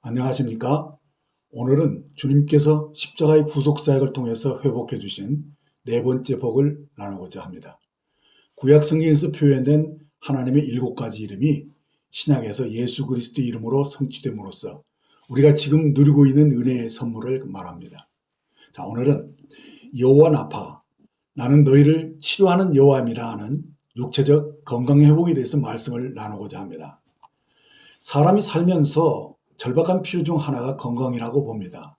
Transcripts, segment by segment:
안녕하십니까? 오늘은 주님께서 십자가의 구속사역을 통해서 회복해 주신 네 번째 복을 나누고자 합니다. 구약 성경에서 표현된 하나님의 7가지 이름이 신약에서 예수 그리스도의 이름으로 성취됨으로써 우리가 지금 누리고 있는 은혜의 선물을 말합니다. 자, 오늘은 여호와 나파, 나는 너희를 치료하는 여호와임이라 하는 육체적 건강 회복에 대해서 말씀을 나누고자 합니다. 사람이 살면서 절박한 필요 중 하나가 건강이라고 봅니다.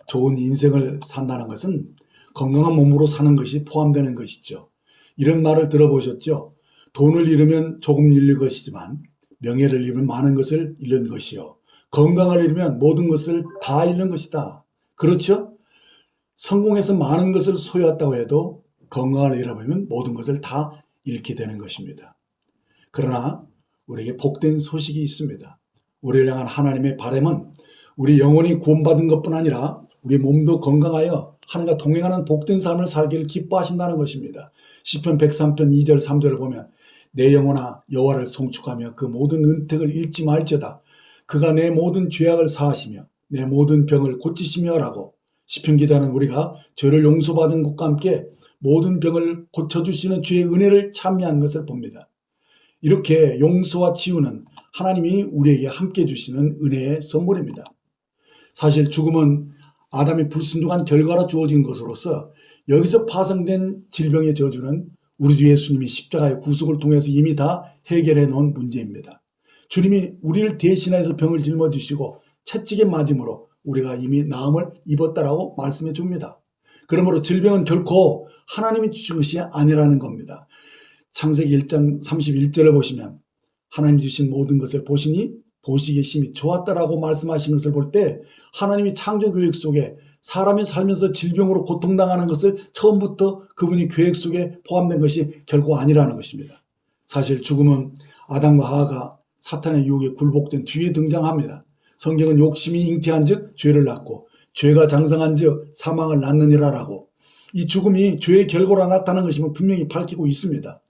좋은 인생을 산다는 것은 건강한 몸으로 사는 것이 포함되는 것이죠. 이런 말을 들어보셨죠? 돈을 잃으면 조금 잃는 것이지만 명예를 잃으면 많은 것을 잃는 것이요. 건강을 잃으면 모든 것을 다 잃는 것이다. 그렇죠? 성공해서 많은 것을 소유했다고 해도 건강을 잃어버리면 모든 것을 다 잃게 되는 것입니다. 그러나 우리에게 복된 소식이 있습니다. 우리를 향한 하나님의 바람은 우리 영혼이 구원받은 것뿐 아니라 우리 몸도 건강하여 하나님과 동행하는 복된 삶을 살기를 기뻐하신다는 것입니다. 시편 103편 2절 3절을 보면 내 영혼아 여호와를 송축하며 그 모든 은택을 잃지 말지어다. 그가 내 모든 죄악을 사하시며 내 모든 병을 고치시며 라고 시편 기자는 우리가 죄를 용서받은 것과 함께 모든 병을 고쳐주시는 주의 은혜를 찬미한 것을 봅니다. 이렇게 용서와 치유는 하나님이 우리에게 함께 주시는 은혜의 선물입니다. 사실 죽음은 아담이 불순종한 결과로 주어진 것으로서 여기서 파생된 질병의 저주는 우리 주 예수님이 십자가의 구속을 통해서 이미 다 해결해 놓은 문제입니다. 주님이 우리를 대신해서 병을 짊어지시고 채찍에 맞음으로 우리가 이미 나음을 입었다라고 말씀해 줍니다. 그러므로 질병은 결코 하나님이 주신 것이 아니라는 겁니다. 창세기 1장 31절을 보시면 하나님이 주신 모든 것을 보시니 보시기에 심히 좋았다라고 말씀하신 것을 볼 때 하나님이 창조 계획 속에 사람이 살면서 질병으로 고통당하는 것을 처음부터 그분이 계획 속에 포함된 것이 결코 아니라는 것입니다. 사실 죽음은 아담과 하와가 사탄의 유혹에 굴복된 뒤에 등장합니다. 성경은 욕심이 잉태한 즉 죄를 낳고 죄가 장성한 즉 사망을 낳느니라라고 이 죽음이 죄의 결과로 나타나는 것임을 분명히 밝히고 있습니다.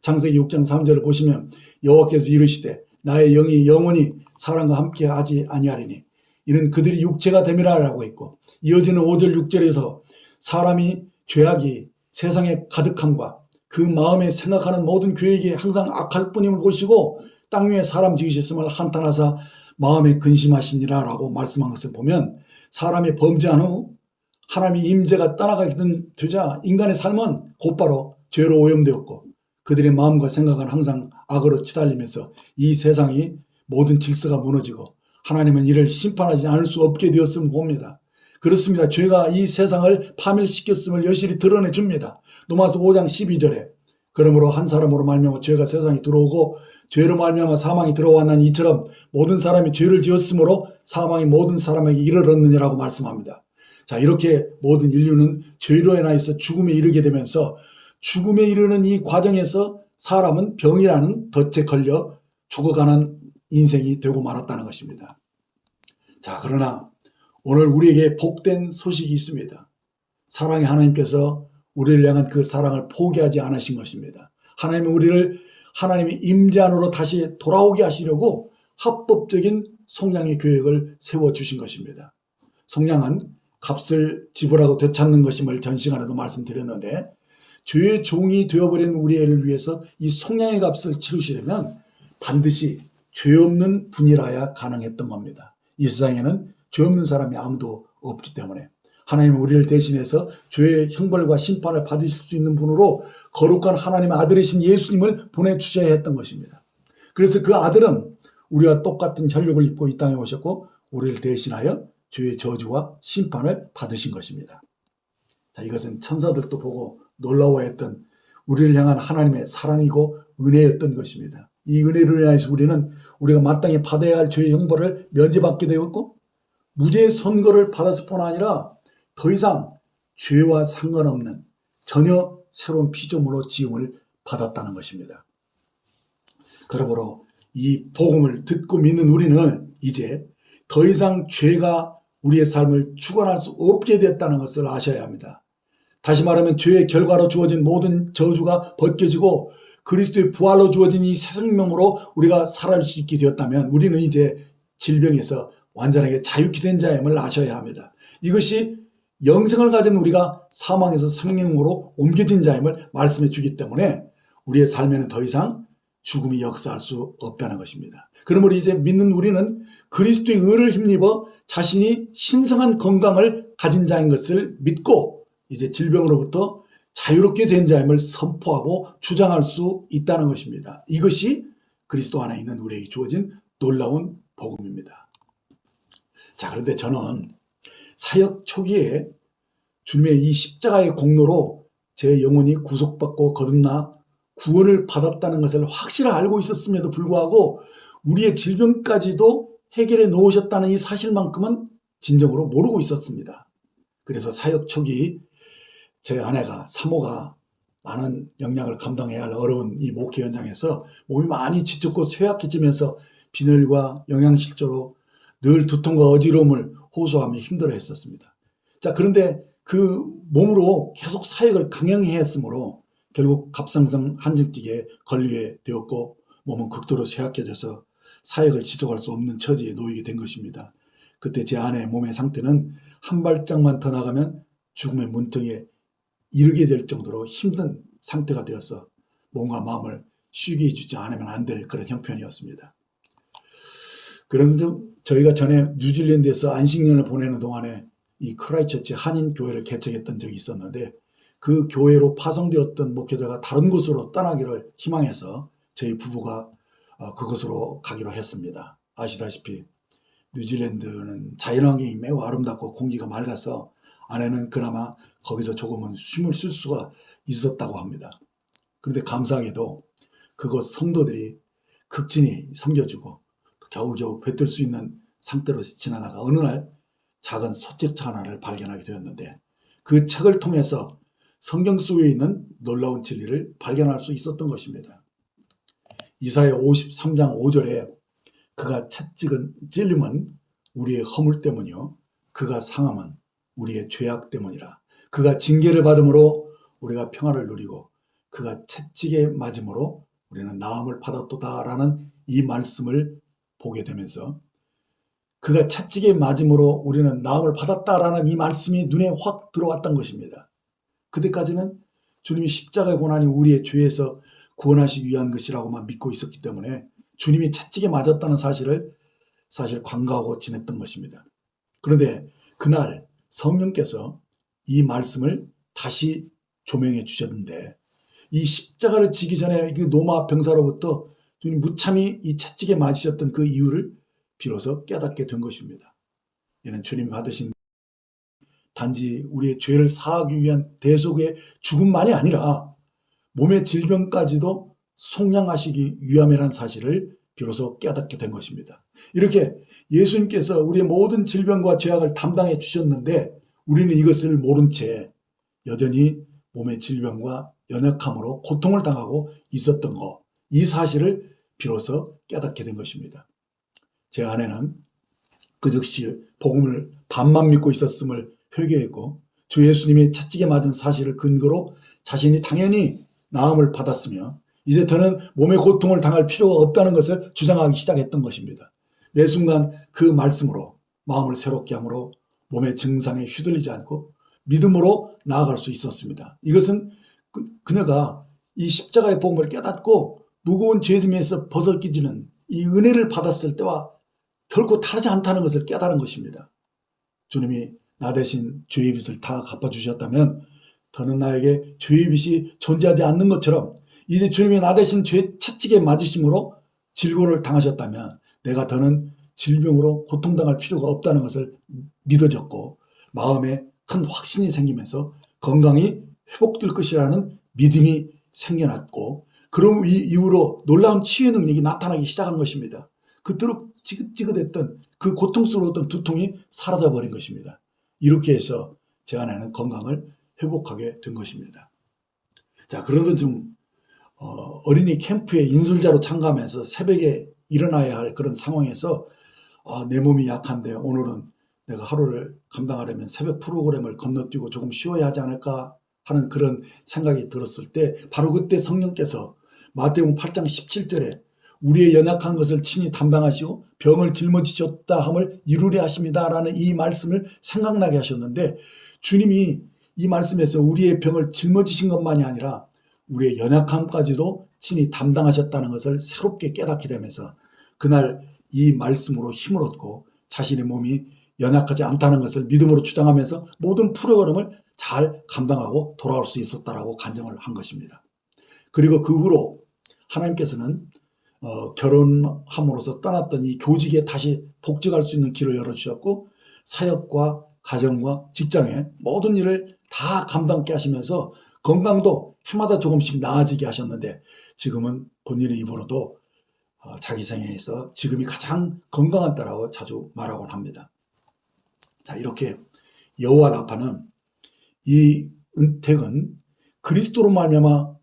창세기 6장 3절을 보시면 여호와께서 이르시되 나의 영이 영원히 사람과 함께 하지 아니하리니 이는 그들이 육체가 됨이라라고 했고 이어지는 5절 6절에서 사람이 죄악이 세상에 가득함과 그 마음에 생각하는 모든 계획이 항상 악할 뿐임을 보시고 땅 위에 사람 지으셨음을 한탄하사 마음에 근심하시니라라고 말씀한 것을 보면 사람이 범죄한 후 하나님의 임재가 떠나가게 되자 인간의 삶은 곧바로 죄로 오염되었고 그들의 마음과 생각은 항상 악으로 치달리면서 이 세상이 모든 질서가 무너지고 하나님은 이를 심판하지 않을 수 없게 되었음을 봅니다. 그렇습니다. 죄가 이 세상을 파멸시켰음을 여실히 드러내 줍니다. 로마서 5장 12절에 그러므로 한 사람으로 말미암아 죄가 세상에 들어오고 죄로 말미암아 사망이 들어왔나니 이처럼 모든 사람이 죄를 지었으므로 사망이 모든 사람에게 이르렀느니라고 말씀합니다. 자, 이렇게 모든 인류는 죄로 인하여서 죽음에 이르게 되면서 죽음에 이르는 이 과정에서 사람은 병이라는 덫에 걸려 죽어가는 인생이 되고 말았다는 것입니다. 자, 그러나 오늘 우리에게 복된 소식이 있습니다. 사랑의 하나님께서 우리를 향한 그 사랑을 포기하지 않으신 것입니다. 하나님은 우리를 하나님의 임재 안으로 다시 돌아오게 하시려고 합법적인 속량의 계획을 세워주신 것입니다. 속량은 값을 지불하고 되찾는 것임을 전 시간에도 말씀드렸는데 죄의 종이 되어버린 우리 애를 위해서 이 속량의 값을 치르시려면 반드시 죄 없는 분이라야 가능했던 겁니다. 이 세상에는 죄 없는 사람이 아무도 없기 때문에 하나님은 우리를 대신해서 죄의 형벌과 심판을 받으실 수 있는 분으로 거룩한 하나님의 아들이신 예수님을 보내주셔야 했던 것입니다. 그래서 그 아들은 우리와 똑같은 혈육을 입고 이 땅에 오셨고 우리를 대신하여 죄의 저주와 심판을 받으신 것입니다. 자, 이것은 천사들도 보고 놀라워했던 우리를 향한 하나님의 사랑이고 은혜였던 것입니다. 이 은혜를 인하여서 우리는 우리가 마땅히 받아야 할 죄의 형벌을 면제받게 되었고 무죄의 선고를 받았을 뿐 아니라 더 이상 죄와 상관없는 전혀 새로운 피조물로 지음을 받았다는 것입니다. 그러므로 이 복음을 듣고 믿는 우리는 이제 더 이상 죄가 우리의 삶을 주관할 수 없게 됐다는 것을 아셔야 합니다. 다시 말하면 죄의 결과로 주어진 모든 저주가 벗겨지고 그리스도의 부활로 주어진 이 새 생명으로 우리가 살아갈 수 있게 되었다면 우리는 이제 질병에서 완전하게 자유케 된 자임을 아셔야 합니다. 이것이 영생을 가진 우리가 사망에서 생명으로 옮겨진 자임을 말씀해 주기 때문에 우리의 삶에는 더 이상 죽음이 역사할 수 없다는 것입니다. 그러므로 이제 믿는 우리는 그리스도의 의를 힘입어 자신이 신성한 건강을 가진 자인 것을 믿고 이제 질병으로부터 자유롭게 된 자임을 선포하고 주장할 수 있다는 것입니다. 이것이 그리스도 안에 있는 우리에게 주어진 놀라운 복음입니다. 자, 그런데 저는 사역 초기에 주님의 이 십자가의 공로로 제 영혼이 구속받고 거듭나 구원을 받았다는 것을 확실히 알고 있었음에도 불구하고 우리의 질병까지도 해결해 놓으셨다는 이 사실만큼은 진정으로 모르고 있었습니다. 그래서 사역 초기 제 아내가 사모가 많은 영향을 감당해야 할 어려운 이 목회 현장에서 몸이 많이 지쳤고 쇠약해지면서 빈혈과 영양실조로 늘 두통과 어지러움을 호소하며 힘들어했었습니다. 자, 그런데 그 몸으로 계속 사역을 강행해야 했으므로 결국 갑상선 한정증에 걸리게 되었고 몸은 극도로 쇠약해져서 사역을 지속할 수 없는 처지에 놓이게 된 것입니다. 그때 제 아내의 몸의 상태는 한 발짝만 더 나가면 죽음의 문턱에 이르게 될 정도로 힘든 상태가 되어서 몸과 마음을 쉬게 해주지 않으면 안 될 그런 형편이었습니다. 그런데 저희가 전에 뉴질랜드에서 안식년을 보내는 동안에 이 크라이처치 한인교회를 개척했던 적이 있었는데 그 교회로 파송되었던 목회자가 다른 곳으로 떠나기를 희망해서 저희 부부가 그곳으로 가기로 했습니다. 아시다시피 뉴질랜드는 자연환경이 매우 아름답고 공기가 맑아서 아내는 그나마 거기서 조금은 쉼을 쉴 수가 있었다고 합니다. 그런데 감사하게도 그곳 성도들이 극진히 섬겨주고 겨우겨우 뱉을 수 있는 상태로 지나다가 어느 날 작은 소책책 하나를 발견하게 되었는데 그 책을 통해서 성경 속에 있는 놀라운 진리를 발견할 수 있었던 것입니다. 이사야 53장 5절에 그가 찔림은 우리의 허물 때문이요 그가 상함은 우리의 죄악 때문이라. 그가 징계를 받음으로 우리가 평화를 누리고 그가 채찍에 맞음으로 우리는 나음을 받았도다라는 이 말씀을 보게 되면서 그가 채찍에 맞음으로 우리는 나음을 받았다라는 이 말씀이 눈에 확 들어왔던 것입니다. 그때까지는 주님이 십자가의 고난이 우리의 죄에서 구원하시기 위한 것이라고만 믿고 있었기 때문에 주님이 채찍에 맞았다는 사실을 관가하고 지냈던 것입니다. 그런데 그날 성령께서 이 말씀을 다시 조명해 주셨는데 이 십자가를 지기 전에 그 로마 병사로부터 주님 무참히 이 채찍에 맞으셨던 그 이유를 비로소 깨닫게 된 것입니다. 이는 주님 받으신 단지 우리의 죄를 사하기 위한 대속의 죽음만이 아니라 몸의 질병까지도 속량하시기 위함이라는 사실을 비로소 깨닫게 된 것입니다. 이렇게 예수님께서 우리의 모든 질병과 죄악을 담당해 주셨는데 우리는 이것을 모른 채 여전히 몸의 질병과 연약함으로 고통을 당하고 있었던 것, 이 사실을 비로소 깨닫게 된 것입니다. 제 아내는 그 즉시 복음을 반만 믿고 있었음을 회개했고 주 예수님이 채찍에 맞은 사실을 근거로 자신이 당연히 나음을 받았으며 이제 더는 몸의 고통을 당할 필요가 없다는 것을 주장하기 시작했던 것입니다. 매 순간 그 말씀으로 마음을 새롭게 함으로 몸의 증상에 휘둘리지 않고 믿음으로 나아갈 수 있었습니다. 이것은 그녀가 이 십자가의 복음을 깨닫고 무거운 죄짐에서 벗어지는 이 은혜를 받았을 때와 결코 다르지 않다는 것을 깨달은 것입니다. 주님이 나 대신 죄의 빚을 다 갚아주셨다면 더는 나에게 죄의 빚이 존재하지 않는 것처럼 이제 주님이 나 대신 죄 채찍에 맞으심으로 질고를 당하셨다면 내가 더는 질병으로 고통당할 필요가 없다는 것을 믿어졌고 마음에 큰 확신이 생기면서 건강이 회복될 것이라는 믿음이 생겨났고 그럼 이후로 놀라운 치유 능력이 나타나기 시작한 것입니다. 그토록 지긋지긋했던 그 고통스러웠던 두통이 사라져버린 것입니다. 이렇게 해서 제 아내는 건강을 회복하게 된 것입니다. 자, 그러던 중 어린이 캠프에 인솔자로 참가하면서 새벽에 일어나야 할 그런 상황에서 내 몸이 약한데 오늘은 내가 하루를 감당하려면 새벽 프로그램을 건너뛰고 조금 쉬어야 하지 않을까 하는 그런 생각이 들었을 때 바로 그때 성령께서 마태복음 8장 17절에 우리의 연약한 것을 친히 담당하시고 병을 짊어지셨다 함을 이루려 하십니다라는 이 말씀을 생각나게 하셨는데, 주님이 이 말씀에서 우리의 병을 짊어지신 것만이 아니라 우리의 연약함까지도 친히 담당하셨다는 것을 새롭게 깨닫게 되면서 그날 이 말씀으로 힘을 얻고 자신의 몸이 연약하지 않다는 것을 믿음으로 주장하면서 모든 프로그램을 잘 감당하고 돌아올 수 있었다라고 간증을 한 것입니다. 그리고 그 후로 하나님께서는 결혼함으로써 떠났던 이 교직에 다시 복직할 수 있는 길을 열어주셨고, 사역과 가정과 직장의 모든 일을 다 감당케 하시면서 건강도 해마다 조금씩 나아지게 하셨는데, 지금은 본인의 입으로도 자기 생애에서 지금이 가장 건강한 때라고 자주 말하곤 합니다. 자, 이렇게 여호와 라파는 이 은택은 그리스도로 말미암아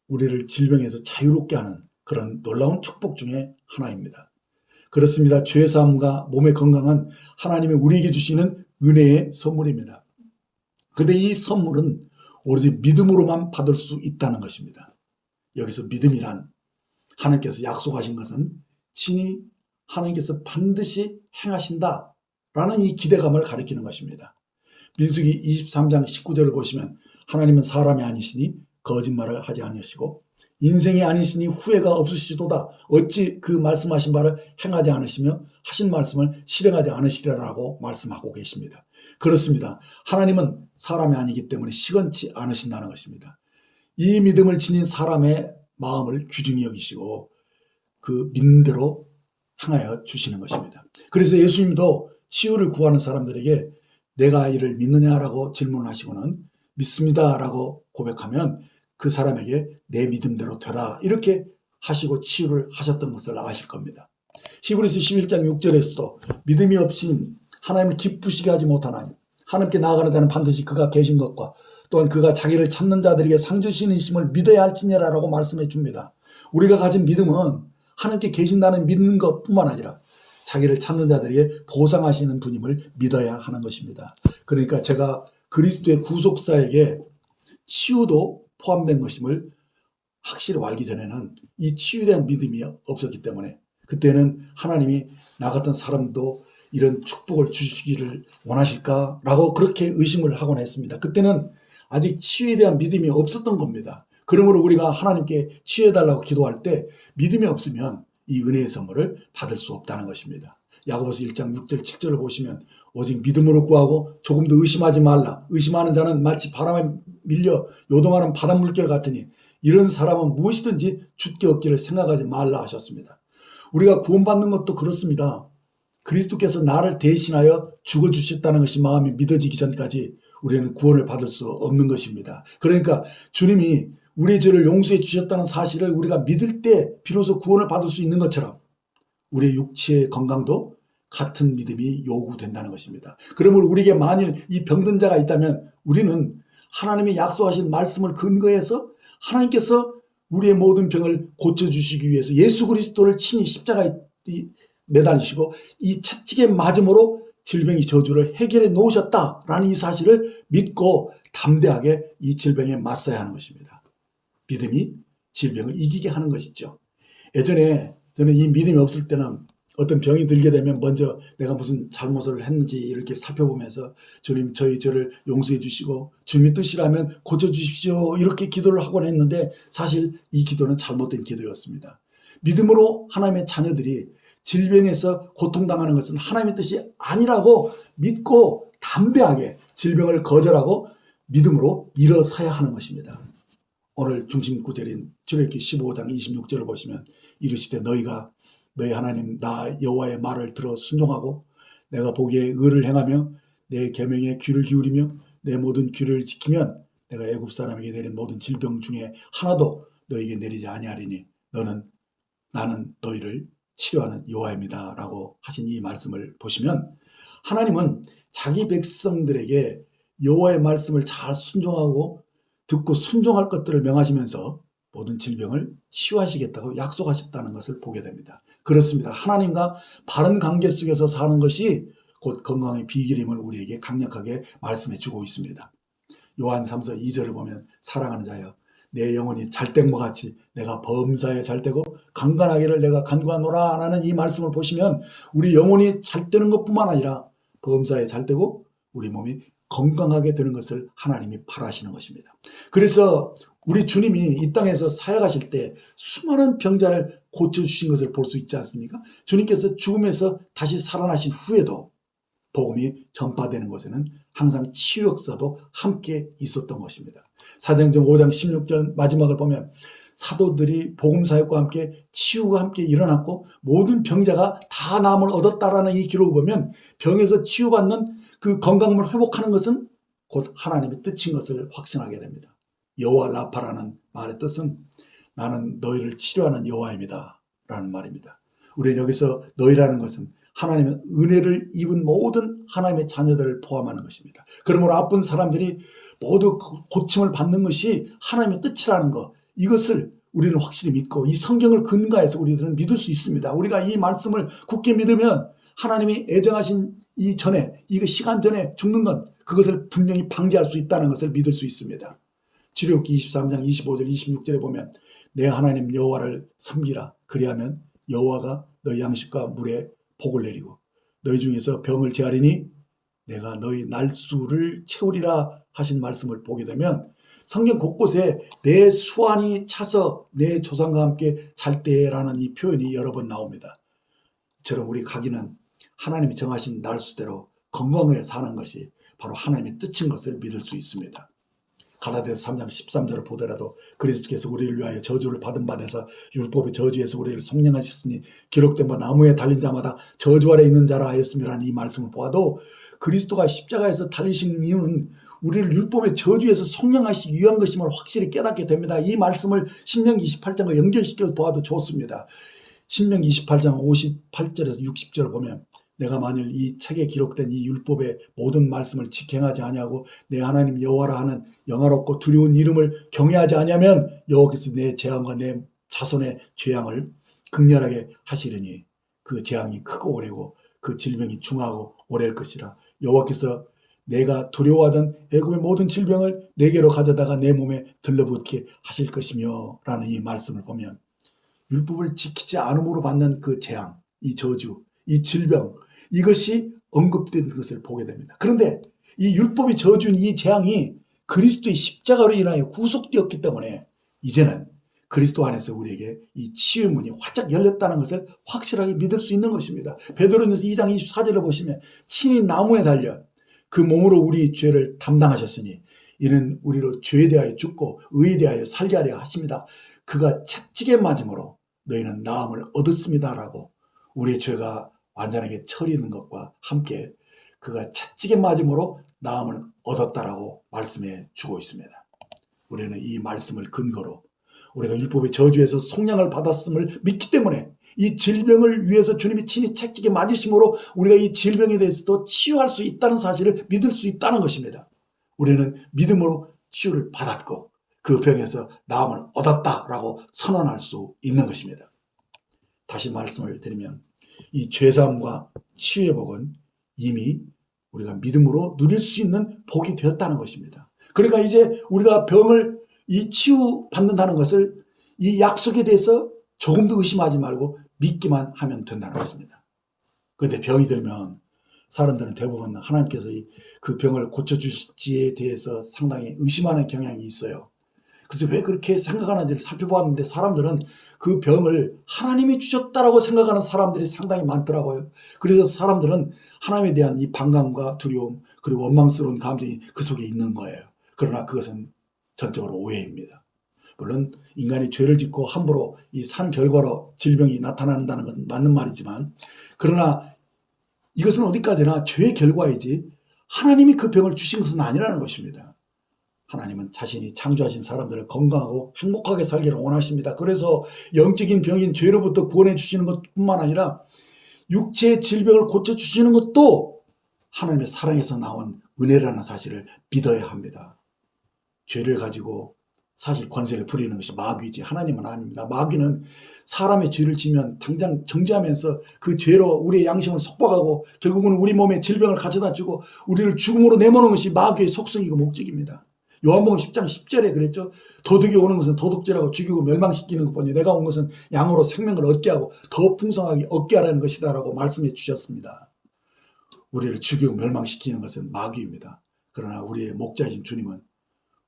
우리를 질병에서 자유롭게 하는 그런 놀라운 축복 중에 하나입니다. 그렇습니다. 죄사함과 몸의 건강은 하나님이 우리에게 주시는 은혜의 선물입니다. 그런데 이 선물은 오로지 믿음으로만 받을 수 있다는 것입니다. 여기서 믿음이란 하나님께서 약속하신 것은 친히 하나님께서 반드시 행하신다라는 이 기대감을 가리키는 것입니다. 민수기 23장 19절을 보시면 하나님은 사람이 아니시니 거짓말을 하지 아니하시고 인생이 아니시니 후회가 없으시도다. 어찌 그 말씀하신 바를 행하지 않으시며 하신 말씀을 실행하지 않으시리라고 말씀하고 계십니다. 그렇습니다. 하나님은 사람이 아니기 때문에 시건치 않으신다는 것입니다. 이 믿음을 지닌 사람의 마음을 귀중히 여기시고 그 믿는 대로 행하여 주시는 것입니다. 그래서 예수님도 치유를 구하는 사람들에게 내가 이를 믿느냐라고 질문하시고는 믿습니다라고 고백하면 그 사람에게 내 믿음대로 되라 이렇게 하시고 치유를 하셨던 것을 아실 겁니다. 히브리서 11장 6절에서도 믿음이 없인 하나님을 기쁘시게 하지 못하나니 하나님께 나아가는 자는 반드시 그가 계신 것과 또한 그가 자기를 찾는 자들에게 상 주시는 이심을 믿어야 할지니라라고 말씀해 줍니다. 우리가 가진 믿음은 하나님께 계신다는 믿는 것뿐만 아니라 자기를 찾는 자들에게 보상하시는 분임을 믿어야 하는 것입니다. 그러니까 제가 그리스도의 구속사에게 치유도 포함된 것임을 확실히 알기 전에는 이 치유에 대한 믿음이 없었기 때문에 그때는 하나님이 나 같은 사람도 이런 축복을 주시기를 원하실까라고 그렇게 의심을 하곤 했습니다. 그때는 아직 치유에 대한 믿음이 없었던 겁니다. 그러므로 우리가 하나님께 치유해달라고 기도할 때 믿음이 없으면 이 은혜의 선물을 받을 수 없다는 것입니다. 야고보서 1장 6절 7절을 보시면 오직 믿음으로 구하고 조금도 의심하지 말라. 의심하는 자는 마치 바람에 밀려 요동하는 바닷물결 같으니 이런 사람은 무엇이든지 죽게 얻기를 생각하지 말라 하셨습니다. 우리가 구원받는 것도 그렇습니다. 그리스도께서 나를 대신하여 죽어주셨다는 것이 마음이 믿어지기 전까지 우리는 구원을 받을 수 없는 것입니다. 그러니까 주님이 우리의 죄를 용서해 주셨다는 사실을 우리가 믿을 때 비로소 구원을 받을 수 있는 것처럼 우리의 육체의 건강도 같은 믿음이 요구된다는 것입니다. 그러므로 우리에게 만일 이 병든 자가 있다면 우리는 하나님이 약속하신 말씀을 근거해서 하나님께서 우리의 모든 병을 고쳐주시기 위해서 예수 그리스도를 친히 십자가에 매달리시고 이 채찍에 맞음으로 질병의 저주를 해결해 놓으셨다라는 이 사실을 믿고 담대하게 이 질병에 맞서야 하는 것입니다. 믿음이 질병을 이기게 하는 것이죠. 예전에 저는 이 믿음이 없을 때는 어떤 병이 들게 되면 먼저 내가 무슨 잘못을 했는지 이렇게 살펴보면서 주님 저희 죄를 용서해 주시고 주님의 뜻이라면 고쳐주십시오 이렇게 기도를 하곤 했는데 사실 이 기도는 잘못된 기도였습니다. 믿음으로 하나님의 자녀들이 질병에서 고통당하는 것은 하나님의 뜻이 아니라고 믿고 담대하게 질병을 거절하고 믿음으로 일어서야 하는 것입니다. 오늘 중심 구절인 출애굽기 15장 26절을 보시면 이르시되 너희가 너희 하나님 나 여호와의 말을 들어 순종하고 내가 보기에 의를 행하며 내 계명에 귀를 기울이며 내 모든 규례를 지키면 내가 애굽 사람에게 내린 모든 질병 중에 하나도 너희에게 내리지 아니하리니 나는 너희를 치료하는 여호와입니다 라고 하신 이 말씀을 보시면 하나님은 자기 백성들에게 여호와의 말씀을 잘 순종하고 듣고 순종할 것들을 명하시면서 모든 질병을 치유하시겠다고 약속하셨다는 것을 보게 됩니다. 그렇습니다. 하나님과 바른 관계 속에서 사는 것이 곧 건강의 비결임을 우리에게 강력하게 말씀해 주고 있습니다. 요한 3서 2절을 보면 사랑하는 자여 내 영혼이 잘된 것 같이 내가 범사에 잘되고 강건하기를 내가 간구하노라 라는 이 말씀을 보시면 우리 영혼이 잘되는 것뿐만 아니라 범사에 잘되고 우리 몸이 건강하게 되는 것을 하나님이 바라시는 것입니다. 그래서 우리 주님이 이 땅에서 사역하실 때 수많은 병자를 고쳐주신 것을 볼 수 있지 않습니까? 주님께서 죽음에서 다시 살아나신 후에도 복음이 전파되는 것에는 항상 치유 역사도 함께 있었던 것입니다. 사도행전 5장 16절 마지막을 보면 사도들이 복음 사역과 함께 치유가 함께 일어났고 모든 병자가 다 나음을 얻었다라는 이 기록을 보면 병에서 치유받는 그 건강을 회복하는 것은 곧 하나님의 뜻인 것을 확신하게 됩니다. 여호와 라파라는 말의 뜻은 나는 너희를 치료하는 여호와입니다 라는 말입니다. 우리는 여기서 너희라는 것은 하나님의 은혜를 입은 모든 하나님의 자녀들을 포함하는 것입니다. 그러므로 아픈 사람들이 모두 고침을 받는 것이 하나님의 뜻이라는 것, 이것을 우리는 확실히 믿고 이 성경을 근거해서 우리들은 믿을 수 있습니다. 우리가 이 말씀을 굳게 믿으면 하나님이 애정하신 이 전에, 이 시간 전에 죽는 것, 그것을 분명히 방지할 수 있다는 것을 믿을 수 있습니다. 출애굽기 23장 25절 26절에 보면 내 하나님 여호와를 섬기라. 그리하면 여호와가 너희 양식과 물에 복을 내리고 너희 중에서 병을 제하리니 내가 너희 날수를 채우리라 하신 말씀을 보게 되면 성경 곳곳에 내 수완이 차서 내 조상과 함께 잘 때라는 이 표현이 여러 번 나옵니다. 이처럼 우리 각인은 하나님이 정하신 날수대로 건강하게 사는 것이 바로 하나님의 뜻인 것을 믿을 수 있습니다. 갈라디아서 3장 13절을 보더라도 그리스도께서 우리를 위하여 저주를 받은 바 되사 율법의 저주에서 우리를 속량하셨으니 기록된 바 나무에 달린 자마다 저주 아래 있는 자라 하였음이라는 이 말씀을 보아도 그리스도가 십자가에서 달리신 이유는 우리를 율법의 저주에서 속량하시기 위한 것임을 확실히 깨닫게 됩니다. 이 말씀을 신명기 28장과 연결시켜 보아도 좋습니다. 신명기 28장 58절에서 60절을 보면 내가 만일 이 책에 기록된 이 율법의 모든 말씀을 직행하지 아니하고 내 하나님 여호와라 하는 영화롭고 두려운 이름을 경외하지 아니하면 여호와께서 내 재앙과 내 자손의 죄악을 극렬하게 하시리니 그 재앙이 크고 오래고 그 질병이 중하고 오래일 것이라. 여호와께서 내가 두려워하던 애굽의 모든 질병을 내게로 가져다가 내 몸에 들러붙게 하실 것이며 라는 이 말씀을 보면 율법을 지키지 않음으로 받는 그 재앙, 이 저주, 이 질병, 이것이 언급된 것을 보게 됩니다. 그런데 이 율법이 저준 이 재앙이 그리스도의 십자가로 인하여 구속되었기 때문에 이제는 그리스도 안에서 우리에게 이 치유의 문이 활짝 열렸다는 것을 확실하게 믿을 수 있는 것입니다. 베드로전서 2장 24절을 보시면 친히 나무에 달려 그 몸으로 우리 죄를 담당하셨으니 이는 우리로 죄에 대하여 죽고 의에 대하여 살게 하려 하십니다. 그가 채찍에 맞음으로 너희는 나음을 얻었습니다라고 우리의 죄가 완전하게 처리하는 것과 함께 그가 채찍에 맞음으로 나음을 얻었다라고 말씀해 주고 있습니다. 우리는 이 말씀을 근거로 우리가 율법의 저주에서 속량을 받았음을 믿기 때문에 이 질병을 위해서 주님이 친히 채찍에 맞으심으로 우리가 이 질병에 대해서도 치유할 수 있다는 사실을 믿을 수 있다는 것입니다. 우리는 믿음으로 치유를 받았고 그 병에서 나음을 얻었다라고 선언할 수 있는 것입니다. 다시 말씀을 드리면 이 죄사함과 치유의 복은 이미 우리가 믿음으로 누릴 수 있는 복이 되었다는 것입니다. 그러니까 이제 우리가 병을 이 치유받는다는 것을 이 약속에 대해서 조금도 의심하지 말고 믿기만 하면 된다는 것입니다. 그런데 병이 들면 사람들은 대부분 하나님께서 그 병을 고쳐주실지에 대해서 상당히 의심하는 경향이 있어요. 그래서 왜 그렇게 생각하는지를 살펴보았는데 사람들은 그 병을 하나님이 주셨다라고 생각하는 사람들이 상당히 많더라고요. 그래서 사람들은 하나님에 대한 이 반감과 두려움 그리고 원망스러운 감정이 그 속에 있는 거예요. 그러나 그것은 전적으로 오해입니다. 물론 인간이 죄를 짓고 함부로 이 산 결과로 질병이 나타난다는 건 맞는 말이지만 그러나 이것은 어디까지나 죄의 결과이지 하나님이 그 병을 주신 것은 아니라는 것입니다. 하나님은 자신이 창조하신 사람들을 건강하고 행복하게 살기를 원하십니다. 그래서 영적인 병인 죄로부터 구원해 주시는 것뿐만 아니라 육체의 질병을 고쳐주시는 것도 하나님의 사랑에서 나온 은혜라는 사실을 믿어야 합니다. 죄를 가지고 사실 권세를 부리는 것이 마귀지 하나님은 아닙니다. 마귀는 사람의 죄를 지면 당장 정죄하면서 그 죄로 우리의 양심을 속박하고 결국은 우리 몸에 질병을 가져다 주고 우리를 죽음으로 내모는 것이 마귀의 속성이고 목적입니다. 요한복음 10장 10절에 그랬죠. 도둑이 오는 것은 도둑질하고 죽이고 멸망시키는 것뿐이 내가 온 것은 양으로 생명을 얻게 하고 더 풍성하게 얻게 하라는 것이다라고 말씀해 주셨습니다. 우리를 죽이고 멸망시키는 것은 마귀입니다. 그러나 우리의 목자이신 주님은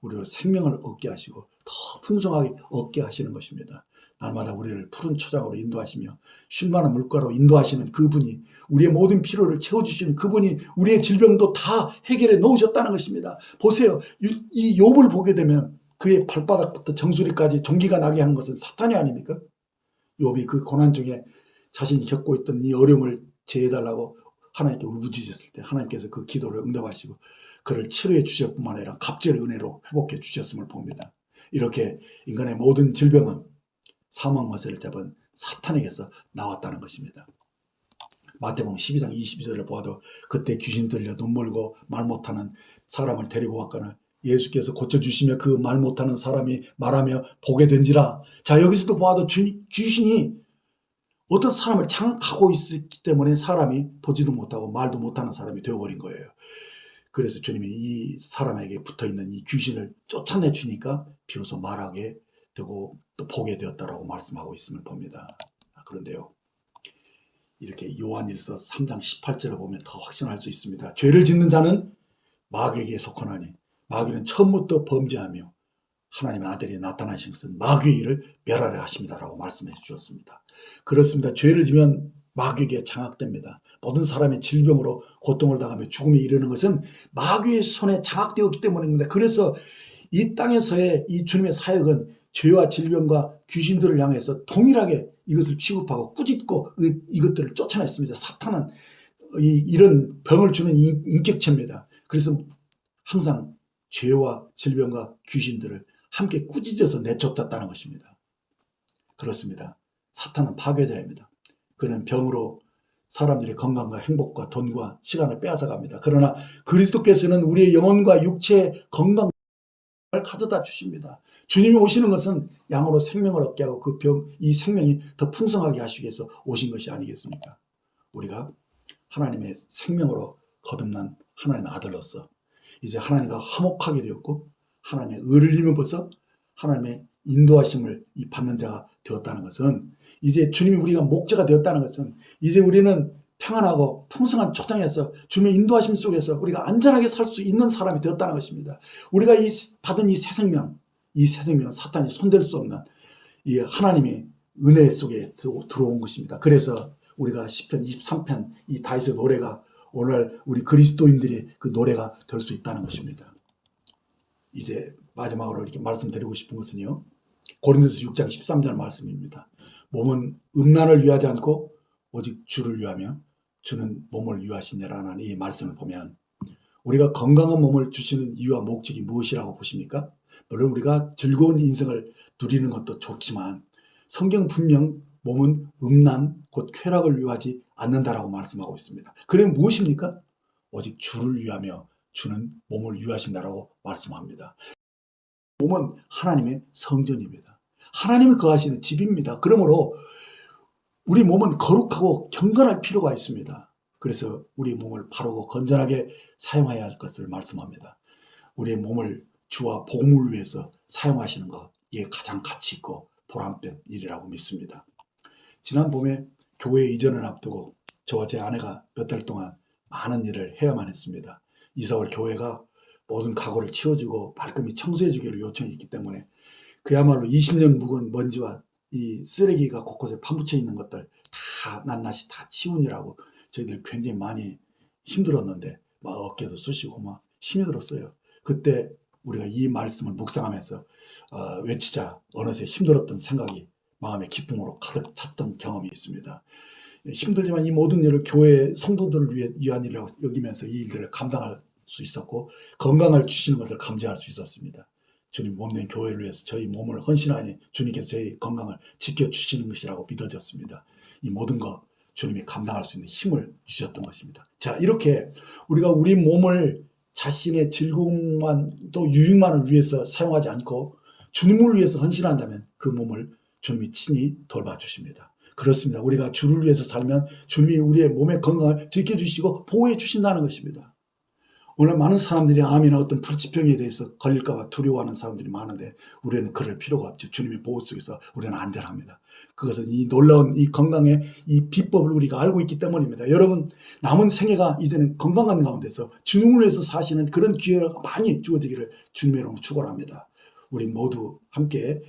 우리를 생명을 얻게 하시고 더 풍성하게 얻게 하시는 것입니다. 날마다 우리를 푸른 초장으로 인도하시며 쉴만한 물가로 인도하시는 그분이, 우리의 모든 필요를 채워주시는 그분이 우리의 질병도 다 해결해 놓으셨다는 것입니다. 보세요. 이 욥을 보게 되면 그의 발바닥부터 정수리까지 종기가 나게 한 것은 사탄이 아닙니까? 욥이 그 고난 중에 자신이 겪고 있던 이 어려움을 제해달라고 하나님께 울부짖었을 때 하나님께서 그 기도를 응답하시고 그를 치료해 주실 뿐만 아니라 갑절의 은혜로 회복해 주셨음을 봅니다. 이렇게 인간의 모든 질병은 사망 머세를 잡은 사탄에게서 나왔다는 것입니다. 마태복음 12장 22절을 보아도 그때 귀신 들려 눈 멀고 말 못하는 사람을 데리고 왔거늘 예수께서 고쳐주시며 그 말 못하는 사람이 말하며 보게 된지라. 자, 여기서도 보아도 귀신이 어떤 사람을 장악하고 있기 때문에 사람이 보지도 못하고 말도 못하는 사람이 되어버린 거예요. 그래서 주님이 이 사람에게 붙어있는 이 귀신을 쫓아내 주니까 비로소 말하게 되고 또 보게 되었다라고 말씀하고 있음을 봅니다. 그런데요, 이렇게 요한일서 3장 18절을 보면 더 확신할 수 있습니다. 죄를 짓는 자는 마귀에게 속하나니 마귀는 처음부터 범죄하며 하나님의 아들이 나타나신 것은 마귀의 일을 멸하려 하십니다라고 말씀해 주셨습니다. 그렇습니다. 죄를 지면 마귀에게 장악됩니다. 모든 사람의 질병으로 고통을 당하며 죽음에 이르는 것은 마귀의 손에 장악되었기 때문입니다. 그래서 이 땅에서의 이 주님의 사역은 죄와 질병과 귀신들을 향해서 동일하게 이것을 취급하고 꾸짖고 이것들을 쫓아냈습니다. 사탄은 이런 병을 주는 인격체입니다. 그래서 항상 죄와 질병과 귀신들을 함께 꾸짖어서 내쫓았다는 것입니다. 그렇습니다. 사탄은 파괴자입니다. 그는 병으로 사람들의 건강과 행복과 돈과 시간을 빼앗아갑니다. 그러나 그리스도께서는 우리의 영혼과 육체의 건강을 가져다 주십니다. 주님이 오시는 것은 양으로 생명을 얻게 하고 그 이 생명이 더 풍성하게 하시기 위해서 오신 것이 아니겠습니까? 우리가 하나님의 생명으로 거듭난 하나님의 아들로서 이제 하나님과 화목하게 되었고 하나님의 의를 입어서 하나님의 인도하심을 받는 자가 되었다는 것은, 이제 주님이 우리가 목자가 되었다는 것은 이제 우리는 평안하고 풍성한 초장에서 주님의 인도하심 속에서 우리가 안전하게 살 수 있는 사람이 되었다는 것입니다. 우리가 받은 이 새 생명은 사탄이 손댈 수 없는 이 하나님의 은혜 속에 들어온 것입니다. 그래서 우리가 시편 23편 이 다윗의 노래가 오늘 우리 그리스도인들의 그 노래가 될 수 있다는 것입니다. 이제 마지막으로 이렇게 말씀드리고 싶은 것은요, 고린도서 6장 13절 말씀입니다. 몸은 음란을 위하지 않고 오직 주를 위하며 주는 몸을 위하시니라는 이 말씀을 보면 우리가 건강한 몸을 주시는 이유와 목적이 무엇이라고 보십니까? 물론 우리가 즐거운 인생을 누리는 것도 좋지만 성경 분명 몸은 음란 곧 쾌락을 위하지 않는다라고 말씀하고 있습니다. 그럼 무엇입니까? 오직 주를 위하며 주는 몸을 위하신다라고 말씀합니다. 몸은 하나님의 성전입니다. 하나님이 거하시는 집입니다. 그러므로 우리 몸은 거룩하고 경건할 필요가 있습니다. 그래서 우리 몸을 바르고 건전하게 사용해야 할 것을 말씀합니다. 우리의 몸을 주와 복음을 위해서 사용하시는 것, 이게 가장 가치 있고 보람된 일이라고 믿습니다. 지난 봄에 교회 이전을 앞두고 저와 제 아내가 몇 달 동안 많은 일을 해야만 했습니다. 이사올 교회가 모든 가구를 치워주고 말끔히 청소해주기를 요청했기 때문에 그야말로 20년 묵은 먼지와 이 쓰레기가 곳곳에 파묻혀 있는 것들 다 낱낱이 다 치우느라고 저희들 굉장히 많이 힘들었는데 막 어깨도 쑤시고 막 힘이 들었어요. 그때 우리가 이 말씀을 묵상하면서 외치자 어느새 힘들었던 생각이 마음의 기쁨으로 가득 찼던 경험이 있습니다. 힘들지만 이 모든 일을 교회 성도들을 위한 일이라고 여기면서 이 일들을 감당할 수 있었고 건강을 주시는 것을 감지할 수 있었습니다. 주님 몸된 교회를 위해서 저희 몸을 헌신하니 주님께서 저희 건강을 지켜주시는 것이라고 믿어졌습니다. 이 모든 것 주님이 감당할 수 있는 힘을 주셨던 것입니다. 자, 이렇게 우리가 우리 몸을 자신의 즐거움만 또 유익만을 위해서 사용하지 않고 주님을 위해서 헌신한다면 그 몸을 주님이 친히 돌봐주십니다. 그렇습니다. 우리가 주를 위해서 살면 주님이 우리의 몸의 건강을 지켜주시고 보호해 주신다는 것입니다. 오늘 많은 사람들이 암이나 어떤 불치병에 대해서 걸릴까봐 두려워하는 사람들이 많은데 우리는 그럴 필요가 없죠. 주님의 보호 속에서 우리는 안전합니다. 그것은 이 놀라운 이 건강의 이 비법을 우리가 알고 있기 때문입니다. 여러분, 남은 생애가 이제는 건강한 가운데서 주님을 위해서 사시는 그런 기회가 많이 주어지기를 주님의 이름으로 축원합니다. 우리 모두 함께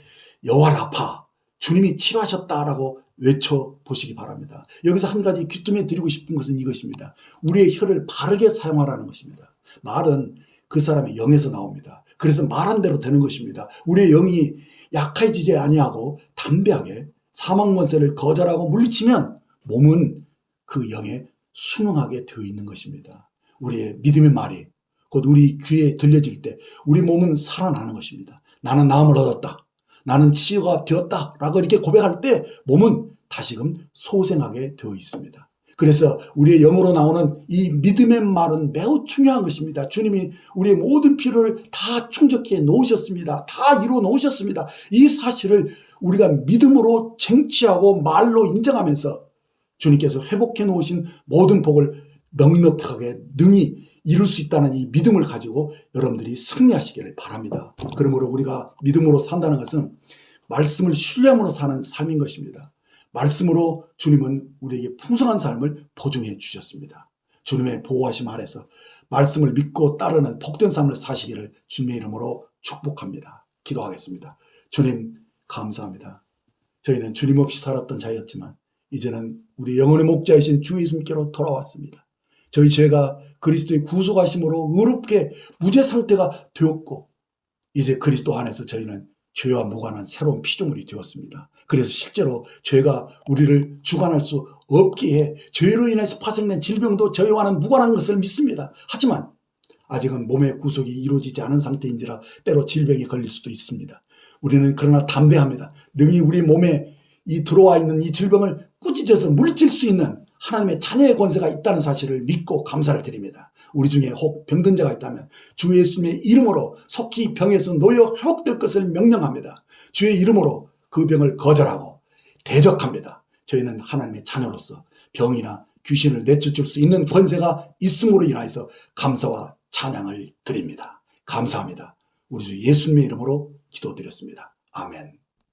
여호와 라파, 주님이 치료하셨다라고 외쳐보시기 바랍니다. 여기서 한 가지 귀뜸해 드리고 싶은 것은 이것입니다. 우리의 혀를 바르게 사용하라는 것입니다. 말은 그 사람의 영에서 나옵니다. 그래서 말한 대로 되는 것입니다. 우리의 영이 약해지지 아니하고 담대하게 사망권세를 거절하고 물리치면 몸은 그 영에 순응하게 되어 있는 것입니다. 우리의 믿음의 말이 곧 우리 귀에 들려질 때 우리 몸은 살아나는 것입니다. 나는 나음을 얻었다. 나는 치유가 되었다. 라고 이렇게 고백할 때 몸은 다시금 소생하게 되어 있습니다. 그래서 우리의 영으로 나오는 이 믿음의 말은 매우 중요한 것입니다. 주님이 우리의 모든 필요를 다 충족해 놓으셨습니다. 다 이루어 놓으셨습니다. 이 사실을 우리가 믿음으로 쟁취하고 말로 인정하면서 주님께서 회복해 놓으신 모든 복을 넉넉하게 능히 이룰 수 있다는 이 믿음을 가지고 여러분들이 승리하시기를 바랍니다. 그러므로 우리가 믿음으로 산다는 것은 말씀을 신뢰함으로 사는 삶인 것입니다. 말씀으로 주님은 우리에게 풍성한 삶을 보증해 주셨습니다. 주님의 보호하심 아래서 말씀을 믿고 따르는 복된 삶을 사시기를 주님의 이름으로 축복합니다. 기도하겠습니다. 주님 감사합니다. 저희는 주님 없이 살았던 자였지만 이제는 우리 영혼의 목자이신 주 예수님께로 돌아왔습니다. 저희 죄가 그리스도의 구속하심으로 의롭게 무죄 상태가 되었고 이제 그리스도 안에서 저희는 죄와 무관한 새로운 피조물이 되었습니다. 그래서 실제로 죄가 우리를 주관할 수 없기에 죄로 인해서 파생된 질병도 저희와는 무관한 것을 믿습니다. 하지만 아직은 몸의 구속이 이루어지지 않은 상태인지라 때로 질병에 걸릴 수도 있습니다. 우리는 그러나 담대합니다. 능히 우리 몸에 이 들어와 있는 이 질병을 꾸짖어서 물리칠 수 있는 하나님의 자녀의 권세가 있다는 사실을 믿고 감사를 드립니다. 우리 중에 혹 병든 자가 있다면 주 예수님의 이름으로 속히 병에서 놓여 회복될 것을 명령합니다. 주의 이름으로 그 병을 거절하고 대적합니다. 저희는 하나님의 자녀로서 병이나 귀신을 내쫓을 수 있는 권세가 있음으로 인하여서 감사와 찬양을 드립니다. 감사합니다. 우리 주 예수님의 이름으로 기도드렸습니다. 아멘.